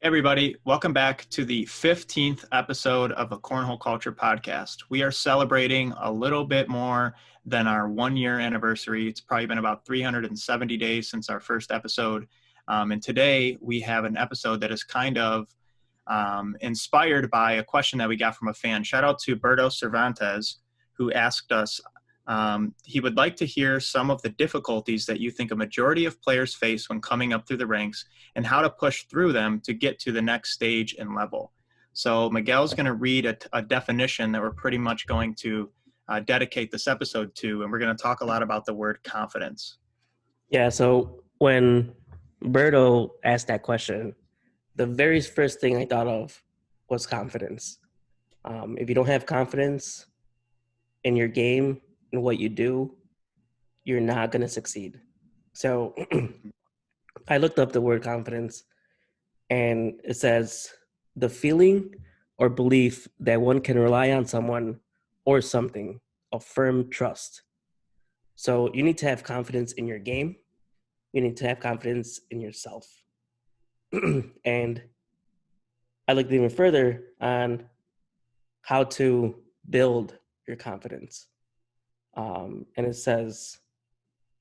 Everybody, welcome back to the 15th episode of the Cornhole Culture podcast. We are celebrating a little bit more than our 1 year anniversary. It's probably been about 370 days since our first episode. And today we have an episode that is kind of inspired by a question that we got from a fan. Shout out to Berto Cervantes, who asked us, he would like to hear some of the difficulties that you think a majority of players face when coming up through the ranks and how to push through them to get to the next stage and level. So Miguel's going to read a definition that we're pretty much going to dedicate this episode to, and we're going to talk a lot about the word confidence. Yeah, so when Berto asked that question, the very first thing I thought of was confidence. If you don't have confidence in your game and what you do, you're not going to succeed. So I looked up the word confidence, and it says the feeling or belief that one can rely on someone or something, a firm trust. So you need to have confidence in your game. You need to have confidence in yourself. And I looked even further on how to build your confidence. And it says,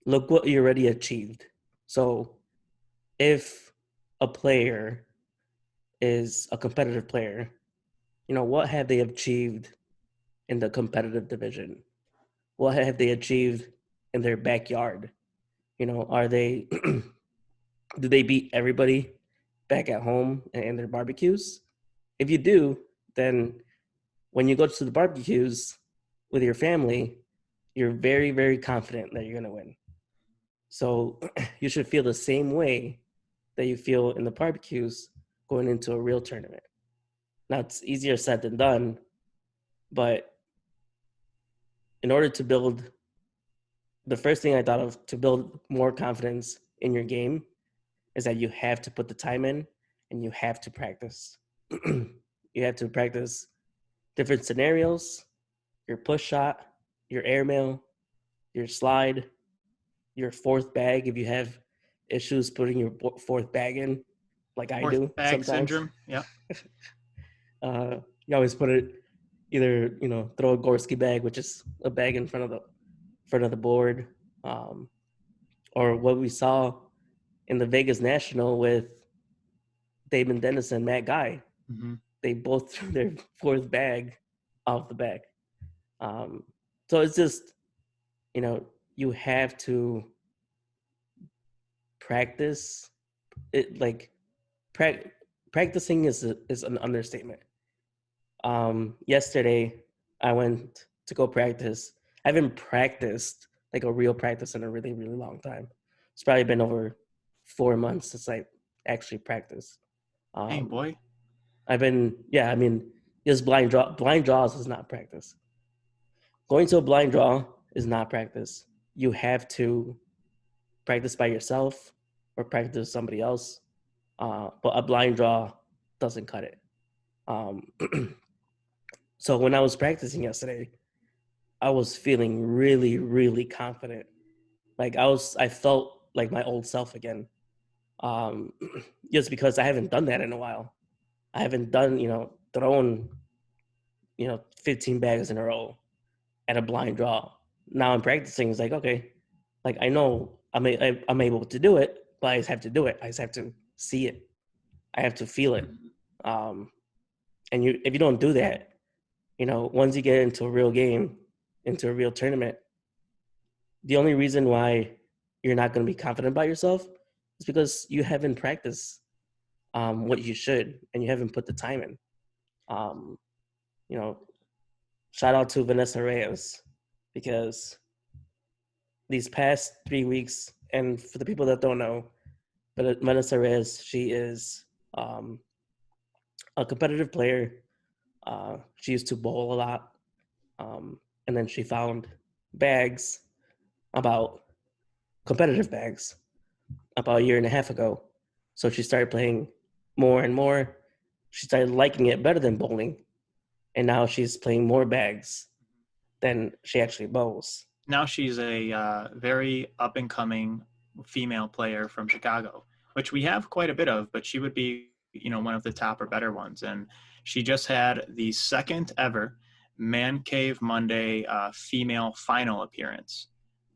look what you already achieved. So if a player is a competitive player, what have they achieved in the competitive division? What have they achieved in their backyard? Are they, do they beat everybody back at home in their barbecues? If you do, then when you go to the barbecues with your family, you're very, very confident that you're going to win. So you should feel the same way that you feel in the barbecues going into a real tournament. Now, it's easier said than done, but in order to build, the first thing I thought of to build more confidence in your game is that you have to put the time in and you have to practice. You have to practice different scenarios, your push shot, your airmail, your slide, your fourth bag. If you have issues putting your fourth bag in, like I do Fourth bag sometimes. syndrome. Yeah. You always put it either, throw a Gorski bag, which is a bag in front of the board, or what we saw in the Vegas National with Damon Dennis and Matt Guy. Mm-hmm. They both threw their fourth bag off the bag. So it's just, you have to practice it. Like practicing is an understatement. Yesterday I went to go practice. I haven't practiced like a real practice in a really, really long time. It's probably been over 4 months since I actually practiced. Hey, boy. Just blind draws is not practice. Going to a blind draw is not practice. You have to practice by yourself or practice with somebody else. But a blind draw doesn't cut it. So when I was practicing yesterday, I was feeling really, really confident. Like I felt like my old self again. Just because I haven't done that in a while. I haven't done, thrown, 15 bags in a row at a blind draw. Now I'm practicing. It's like, okay, like I know I'm able to do it, but I just have to do it. I just have to see it. I have to feel it. And if you don't do that, once you get into a real game, into a real tournament, the only reason why you're not going to be confident about yourself is because you haven't practiced what you should, and you haven't put the time in. Shout out to Vanessa Reyes, because these past 3 weeks, and for the people that don't know, but Vanessa Reyes, she is a competitive player. She used to bowl a lot, and then she found competitive bags about a year and a half ago. So she started playing more and more. She started liking it better than bowling, and now she's playing more bags than she actually bowls. Now she's a very up-and-coming female player from Chicago, which we have quite a bit of, but she would be one of the top or better ones. And she just had the second ever Man Cave Monday female final appearance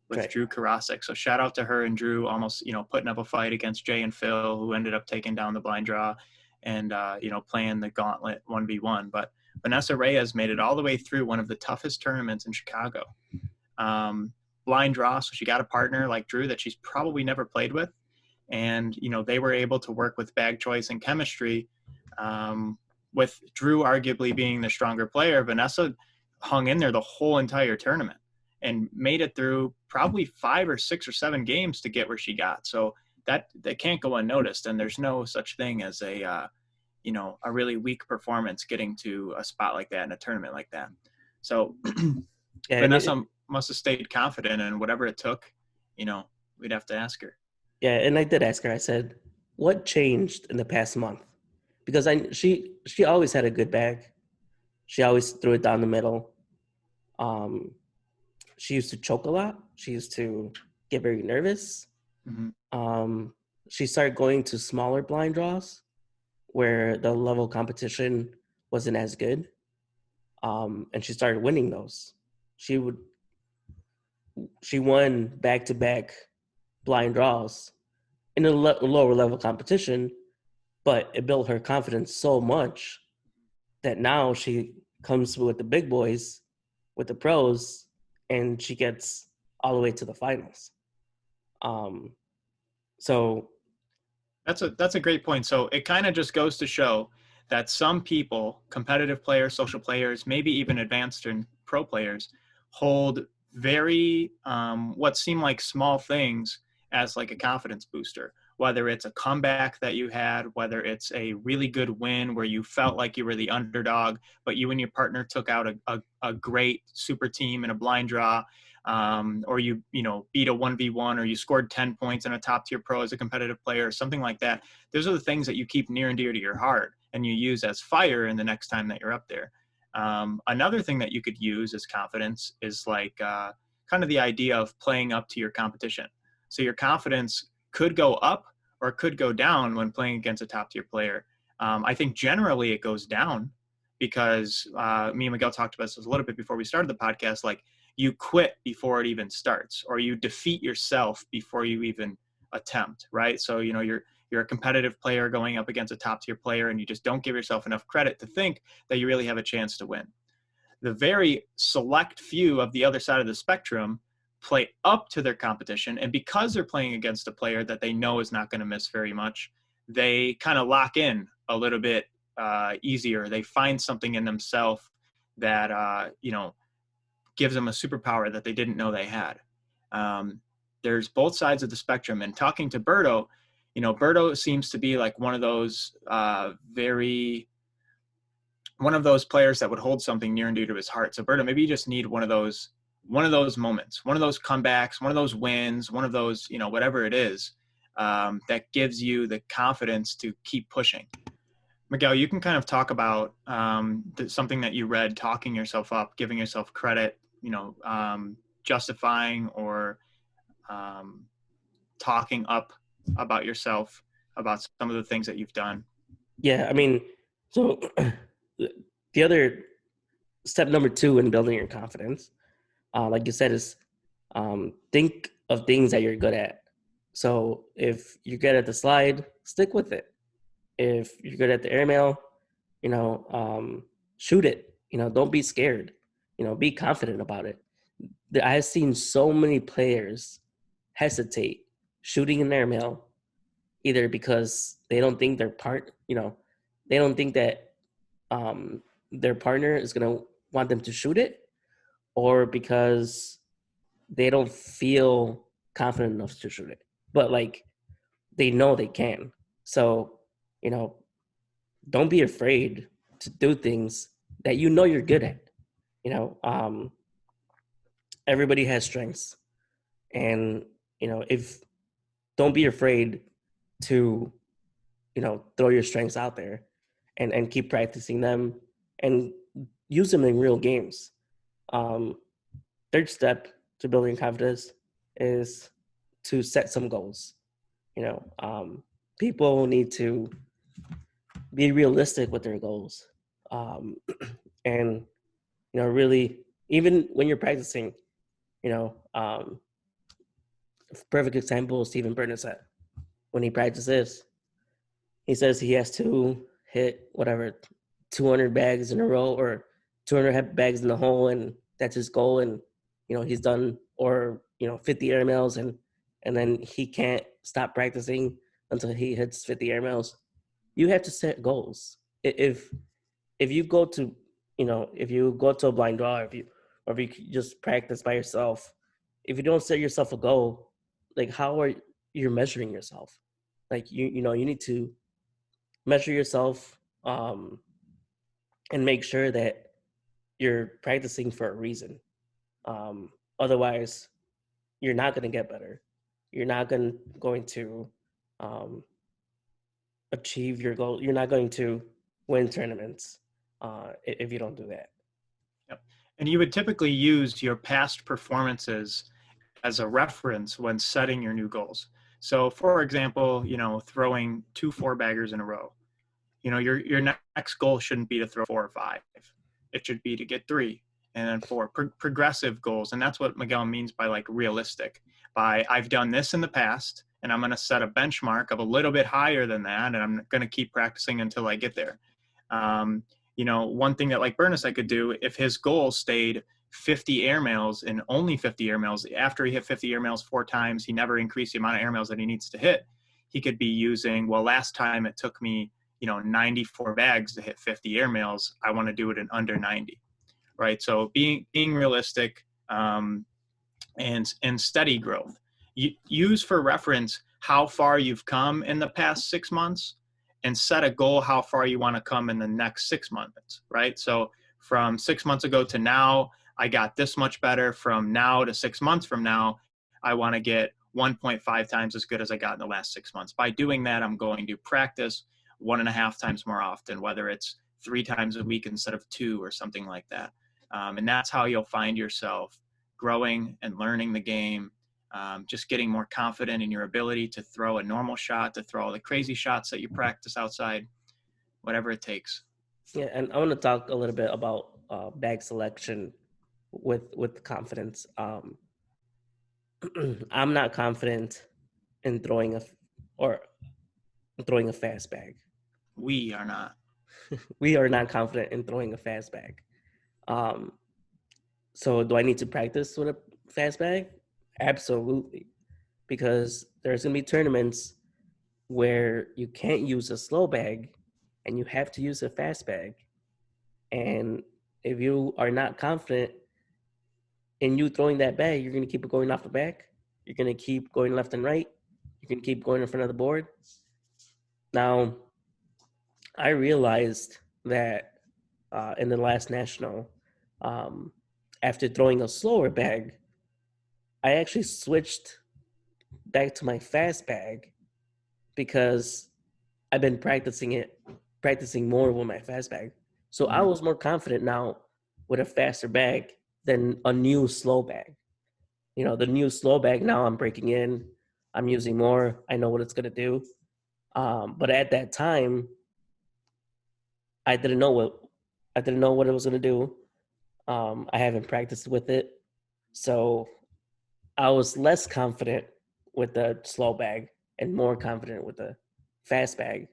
with Okay. Drew Karasik. So shout out to her and Drew, almost, putting up a fight against Jay and Phil, who ended up taking down the blind draw and, playing the gauntlet 1v1. But Vanessa Reyes made it all the way through one of the toughest tournaments in Chicago. Blind draw, so she got a partner like Drew that she's probably never played with. And, they were able to work with bag choice and chemistry. With Drew arguably being the stronger player, Vanessa hung in there the whole entire tournament and made it through probably 5 or 6 or 7 games to get where she got. So that can't go unnoticed. And there's no such thing as a really weak performance getting to a spot like that in a tournament like that. So Yeah, Vanessa must have stayed confident, and whatever it took, we'd have to ask her. yeah, and I did ask her. I said, "What changed in the past month?" Because she always had a good bag. She always threw it down the middle. She used to choke a lot. She used to get very nervous. Mm-hmm. She started going to smaller blind draws where the level of competition wasn't as good. And she started winning those. She won back-to-back blind draws in a lower level competition, but it built her confidence so much that now she comes with the big boys, with the pros, and she gets all the way to the finals. So That's a great point. So it kind of just goes to show that some people, competitive players, social players, maybe even advanced and pro players, hold very what seem like small things as like a confidence booster. Whether it's a comeback that you had, whether it's a really good win where you felt like you were the underdog, but you and your partner took out a great super team in a blind draw, or you beat a 1v1, or you scored 10 points in a top tier pro as a competitive player, or something like that. Those are the things that you keep near and dear to your heart and you use as fire in the next time that you're up there. Another thing that you could use as confidence is like kind of the idea of playing up to your competition. So your confidence could go up or it could go down when playing against a top tier player. I think generally it goes down because me and Miguel talked about this a little bit before we started the podcast. Like, you quit before it even starts, or you defeat yourself before you even attempt, right? So, you're a competitive player going up against a top tier player, and you just don't give yourself enough credit to think that you really have a chance to win. The very select few of the other side of the spectrum play up to their competition, and because they're playing against a player that they know is not going to miss very much, they kind of lock in a little bit easier. They find something in themselves that gives them a superpower that they didn't know they had. There's both sides of the spectrum. And talking to Berto, Berto seems to be like one of those one of those players that would hold something near and dear to his heart. So Berto, maybe you just need one of those moments, one of those comebacks, one of those wins, one of those, whatever it is, that gives you the confidence to keep pushing. Miguel, you can kind of talk about something that you read, talking yourself up, giving yourself credit, justifying or talking up about yourself, about some of the things that you've done. yeah, I mean, so the other step number 2 in building your confidence, like you said, is think of things that you're good at. So if you're good at the slide, stick with it. If you're good at the airmail, shoot it. Don't be scared. Be confident about it. I've seen so many players hesitate shooting an airmail, either because they don't think they don't think that their partner is gonna want them to shoot it, or because they don't feel confident enough to shoot it. But like, they know they can. So, don't be afraid to do things that you're good at. Everybody has strengths, and if don't be afraid to throw your strengths out there, and keep practicing them and use them in real games. Third step to building confidence is to set some goals. People need to be realistic with their goals. Um, and, really, even when you're practicing, perfect example, Stephen Burnett when he practices, he says he has to hit whatever 200 bags in a row or 200 bags in the hole, and that's his goal. And he's done, or 50 air mails, and then he can't stop practicing until he hits 50 air mails. You have to set goals. If you go to if you go to a blind draw, or if you just practice by yourself, if you don't set yourself a goal, like, how are you measuring yourself? Like, you need to measure yourself, and make sure that you're practicing for a reason. Otherwise, you're not going to get better. You're not going to um, achieve your goal. You're not going to win tournaments if you don't do that. Yep. And you would typically use your past performances as a reference when setting your new goals. So for example, throwing 2 4-baggers in a row, your next goal shouldn't be to throw 4 or 5. It should be to get 3 and then 4. Progressive goals. And that's what Miguel means by like realistic. By I've done this in the past and I'm going to set a benchmark of a little bit higher than that. And I'm going to keep practicing until I get there. One thing that like Bernice I could do, if his goal stayed 50 air mails and only 50 air mails, after he hit 50 air mails 4 times, he never increased the amount of air mails that he needs to hit. He could be using, well, last time it took me 94 bags to hit 50 air mails. I want to do it in under 90, right? So being realistic, and steady growth. Use for reference how far you've come in the past 6 months, and set a goal how far you want to come in the next 6 months, right? So from 6 months ago to now, I got this much better. From now to 6 months from now, I want to get 1.5 times as good as I got in the last 6 months. By doing that, I'm going to practice 1.5 times more often, whether it's 3 times a week instead of 2 or something like that. And that's how you'll find yourself growing and learning the game, just getting more confident in your ability to throw a normal shot, to throw all the crazy shots that you practice outside, whatever it takes. Yeah, and I want to talk a little bit about bag selection with confidence. I'm not confident in throwing a fast bag. We are not. We are not confident in throwing a fast bag. Um, so do I need to practice with a fast bag? Absolutely, because there's gonna be tournaments where you can't use a slow bag and you have to use a fast bag. And if you are not confident in you throwing that bag, you're gonna keep it going off the back. You're gonna keep going left and right. You're gonna keep going in front of the board. Now, I realized that in the last national, um, after throwing a slower bag, I actually switched back to my fast bag because I've been practicing more with my fast bag. So I was more confident now with a faster bag than a new slow bag. The new slow bag, now I'm breaking in, I'm using more, I know what it's gonna do. But at that time, I didn't know what it was gonna do. I haven't practiced with it, so I was less confident with the slow bag and more confident with the fast bag.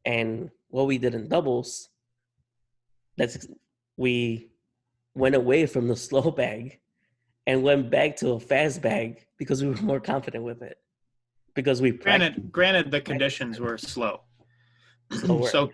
And what we did in doubles, we went away from the slow bag and went back to a fast bag because we were more confident with it. Because we Granted, the conditions were slow. slower. So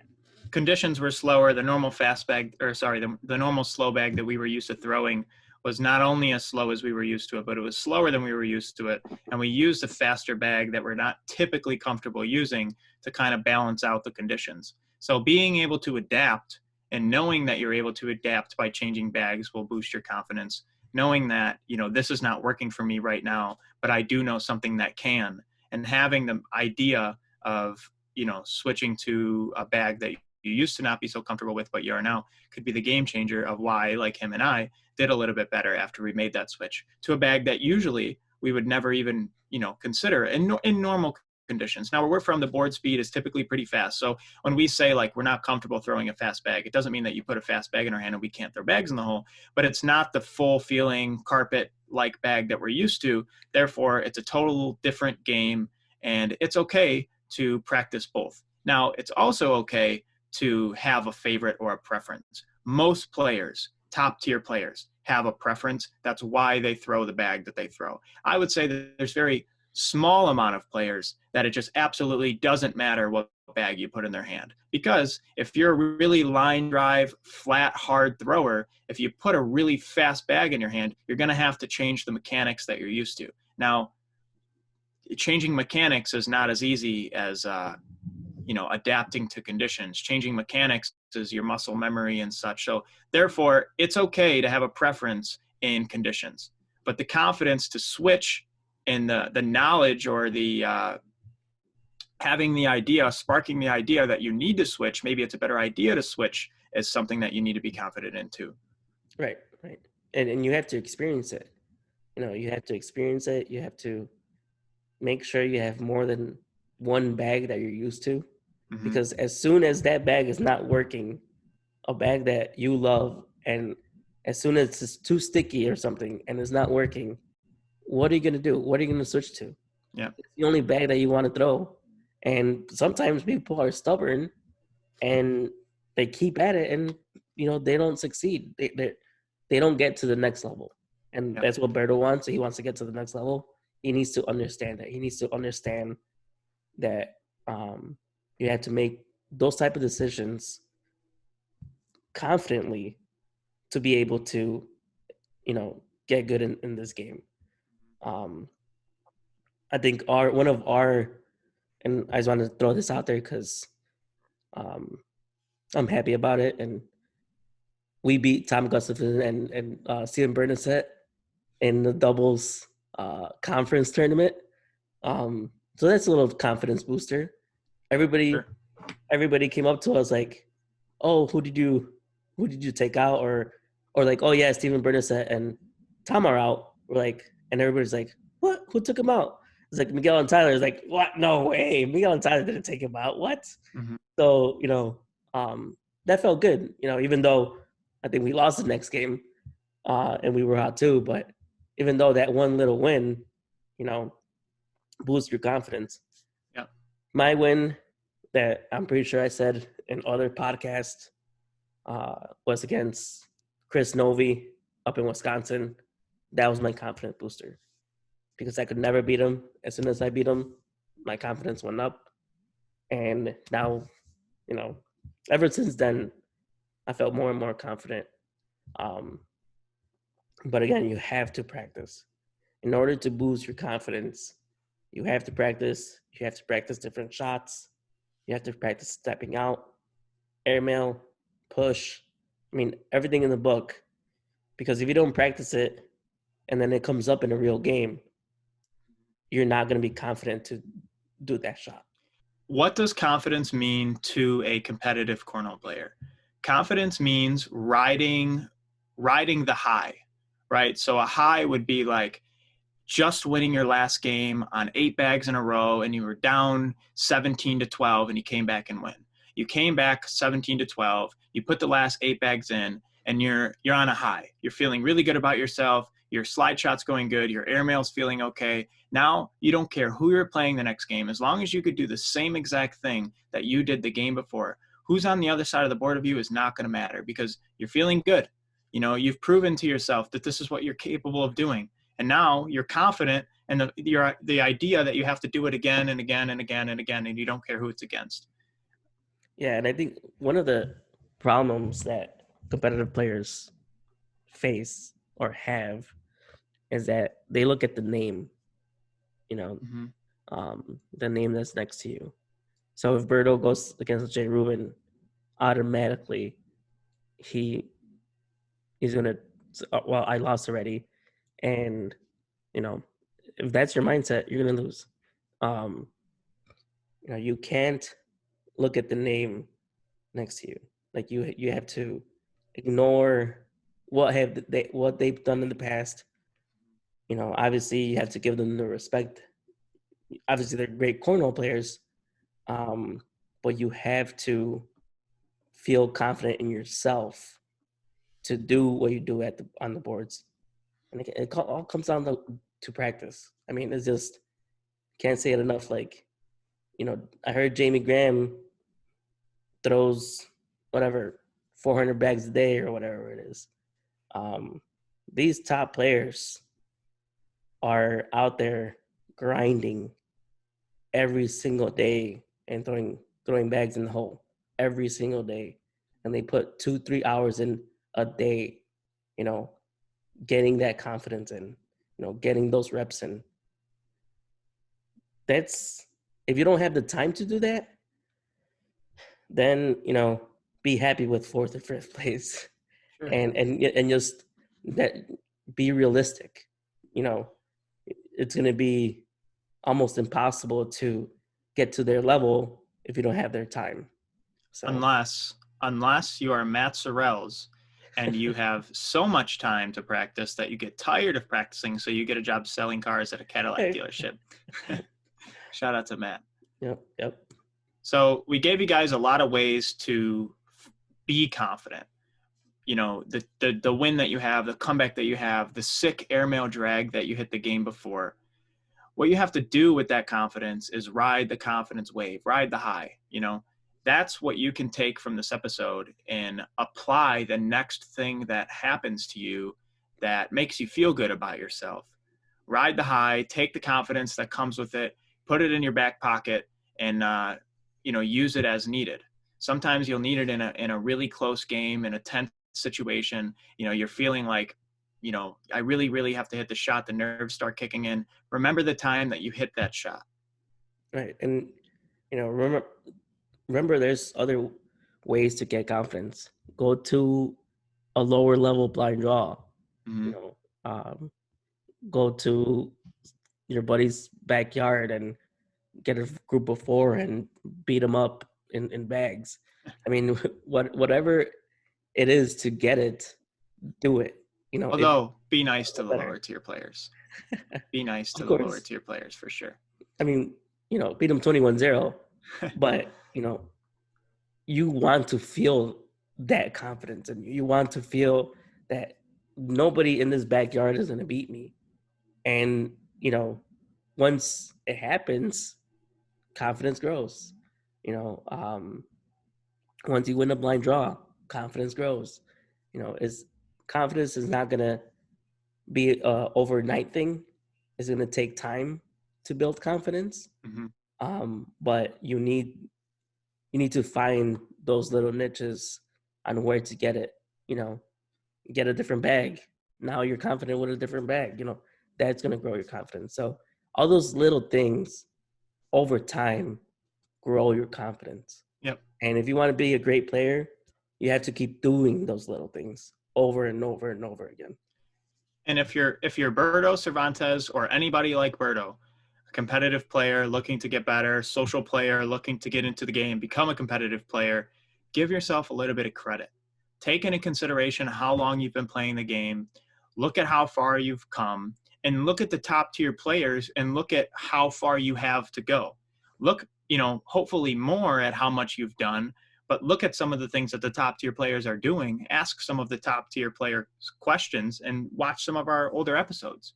conditions were slower. The normal fast bag, or sorry, the normal slow bag that we were used to throwing was not only as slow as we were used to it, but it was slower than we were used to it. And we used a faster bag that we're not typically comfortable using to kind of balance out the conditions. So being able to adapt and knowing that you're able to adapt by changing bags will boost your confidence. Knowing that, this is not working for me right now, but I do know something that can. And having the idea of, switching to a bag that you used to not be so comfortable with, but you are now, could be the game changer of why, like him and I, did a little bit better after we made that switch to a bag that usually we would never even, consider in normal conditions. Now, where we're from, the board speed is typically pretty fast. So when we say like we're not comfortable throwing a fast bag, it doesn't mean that you put a fast bag in our hand and we can't throw bags in the hole, but it's not the full feeling carpet-like bag that we're used to. Therefore, it's a total different game, and it's okay to practice both. Now, it's also okay to have a favorite or a preference. Most players, top tier players, have a preference. That's why they throw the bag that they throw. I would say that there's very small amount of players that it just absolutely doesn't matter what bag you put in their hand. Because if you're a really line drive, flat, hard thrower, if you put a really fast bag in your hand, you're going to have to change the mechanics that you're used to. Now, changing mechanics is not as easy as adapting to conditions. Changing mechanics is your muscle memory and such. So therefore, it's okay to have a preference in conditions, but the confidence to switch and the knowledge or the having the idea, sparking the idea that you need to switch, maybe it's a better idea to switch, is something that you need to be confident in too. Right. And you have to experience it. You have to experience it. You have to make sure you have more than one bag that you're used to. Mm-hmm. Because as soon as that bag is not working, a bag that you love, and as soon as it's too sticky or something and it's not working, what are you going to do? What are you going to switch to? Yeah. It's the only bag that you want to throw. And sometimes people are stubborn and they keep at it, and they don't succeed. They don't get to the next level. And that's what Berto wants. He wants to get to the next level. He needs to understand that. He needs to understand that you have to make those type of decisions confidently to be able to, get good in this game. I think and I just want to throw this out there because I'm happy about it. And we beat Tom Gustafson and Steven Bernadette in the doubles conference tournament. So that's a little confidence booster. Everybody came up to us like, "Oh, who did you take out?" Or like, "Oh yeah, Steven Bernadette and Tom are out." We're like, and everybody's like, "What? Who took him out?" It's like Miguel and Tyler. Is like, "What? No way! Miguel and Tyler didn't take him out. What?" Mm-hmm. So that felt good. Even though I think we lost the next game, and we were out too. But even though that one little win, boosts your confidence. Yeah. My win that I'm pretty sure I said in other podcasts was against Chris Novi up in Wisconsin. That was my confidence booster because I could never beat him. As soon as I beat him, my confidence went up. And now, ever since then, I felt more and more confident. But again, you have to practice. In order to boost your confidence, you have to practice. You have to practice different shots. You have to practice stepping out, airmail, push. I mean, everything in the book. Because if you don't practice it and then it comes up in a real game, you're not going to be confident to do that shot. What does confidence mean to a competitive cornhole player? Confidence means riding the high, right? So a high would be like just winning your last game on 8 bags in a row and you were down 17-12 and you came back and win. You came back 17-12, you put the last 8 bags in and you're on a high. You're feeling really good about yourself. Your slide shot's going good. Your airmail's feeling okay. Now you don't care who you're playing the next game. As long as you could do the same exact thing that you did the game before, who's on the other side of the board of you is not going to matter because you're feeling good. You've proven to yourself that this is what you're capable of doing. And now you're confident in the idea that you have to do it again and again and again and again, and you don't care who it's against. Yeah, and I think one of the problems that competitive players face or have is that they look at the name, Mm-hmm. the name that's next to you. So if Berto goes against Jay Rubin, automatically he's gonna. Well, I lost already, and if that's your mindset, you're gonna lose. You can't look at the name next to you. Like you have to ignore what they've done in the past. Obviously you have to give them the respect obviously they're great cornhole players, but you have to feel confident in yourself to do what you do on the boards, and it all comes down to practice. I mean, it's just can't say it enough. Like, I heard Jamie Graham throws whatever 400 bags a day or whatever it is. Um, these top players are out there grinding every single day and throwing bags in the hole every single day, and they put 2-3 hours in a day, you know, getting that confidence in, getting those reps in. That's if you don't have the time to do that, then be happy with fourth or fifth place, Sure. and just that be realistic. You know, it's going to be almost impossible to get to their level if you don't have their time. So Unless you are Matt Sorrells and you have so much time to practice that you get tired of practicing, so you get a job selling cars at a Cadillac dealership. Shout out to Matt. Yep. So we gave you guys a lot of ways to be confident. The win that you have, the comeback that you have, the sick airmail drag that you hit the game before. What you have to do with that confidence is ride the confidence wave, ride the high. That's what you can take from this episode and apply the next thing that happens to you that makes you feel good about yourself. Ride the high, take the confidence that comes with it, put it in your back pocket, and use it as needed. Sometimes you'll need it in a really close game, in a tense situation. You're feeling like, I really, really have to hit the shot. The nerves start kicking in. Remember the time that you hit that shot. Right. And, remember there's other ways to get confidence. Go to a lower level blind draw. Mm-hmm. Go to your buddy's backyard and get a group of 4 and beat them up in bags. I mean, whatever it is to get it, do it. Although, be nice to the lower tier players. Be nice to the lower tier players for sure. I mean, beat them 21-0, but you want to feel that confidence in you. You want to feel that nobody in this backyard is going to beat me. And, once it happens, confidence grows. Once you win a blind draw, confidence grows. Confidence is not going to be an overnight thing. It's going to take time to build confidence. Mm-hmm. But you need to find those little niches on where to get it. Get a different bag. Now you're confident with a different bag. That's going to grow your confidence. So all those little things over time grow your confidence. Yep. And if you want to be a great player, you have to keep doing those little things over and over and over again. And if you're Berto Cervantes or anybody like Berto, a competitive player looking to get better, social player looking to get into the game, become a competitive player, give yourself a little bit of credit. Take into consideration how long you've been playing the game. Look at how far you've come, and look at the top tier players and look at how far you have to go. Look, hopefully more at how much you've done, but look at some of the things that the top tier players are doing. Ask some of the top tier players questions and watch some of our older episodes.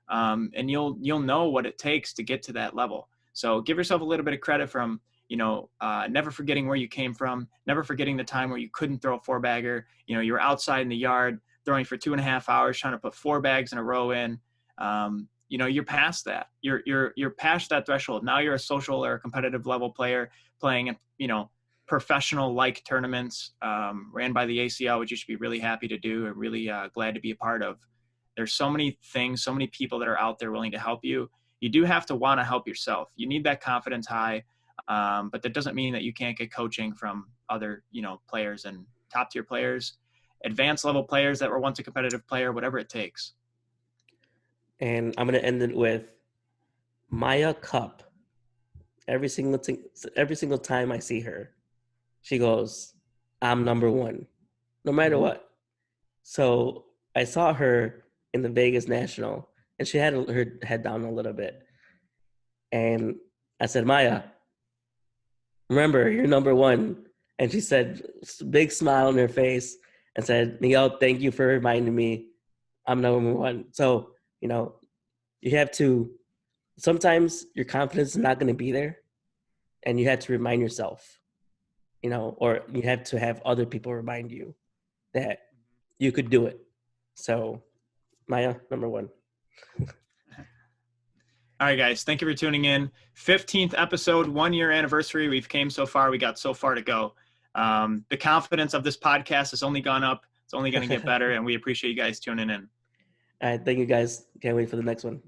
And you'll know what it takes to get to that level. So give yourself a little bit of credit from, never forgetting where you came from, never forgetting the time where you couldn't throw a 4-bagger. You were outside in the yard throwing for 2.5 hours, trying to put 4 bags in a row in. You're past that. You're past that threshold. Now you're a social or a competitive level player playing, professional like tournaments ran by the ACL, which you should be really happy to do and really glad to be a part of. There's so many things, so many people that are out there willing to help you. You do have to want to help yourself. You need that confidence high, but that doesn't mean that you can't get coaching from other, players and top tier players, advanced level players that were once a competitive player, whatever it takes. And I'm going to end it with Maya Cup. Every single time I see her, she goes, "I'm number one," no matter what. So I saw her in the Vegas National, and she had her head down a little bit. And I said, Maya, remember, you're number one. And she said, big smile on her face, and said, Miguel, thank you for reminding me I'm number one. So, you have to, sometimes your confidence is not going to be there, and you have to remind yourself, or you have to have other people remind you that you could do it. So, Maya, number one. All right, guys, thank you for tuning in. 15th episode, 1 year anniversary. We've came so far. We got so far to go. The confidence of this podcast has only gone up. It's only going to get better, and we appreciate you guys tuning in. All right, thank you guys. Can't wait for the next one.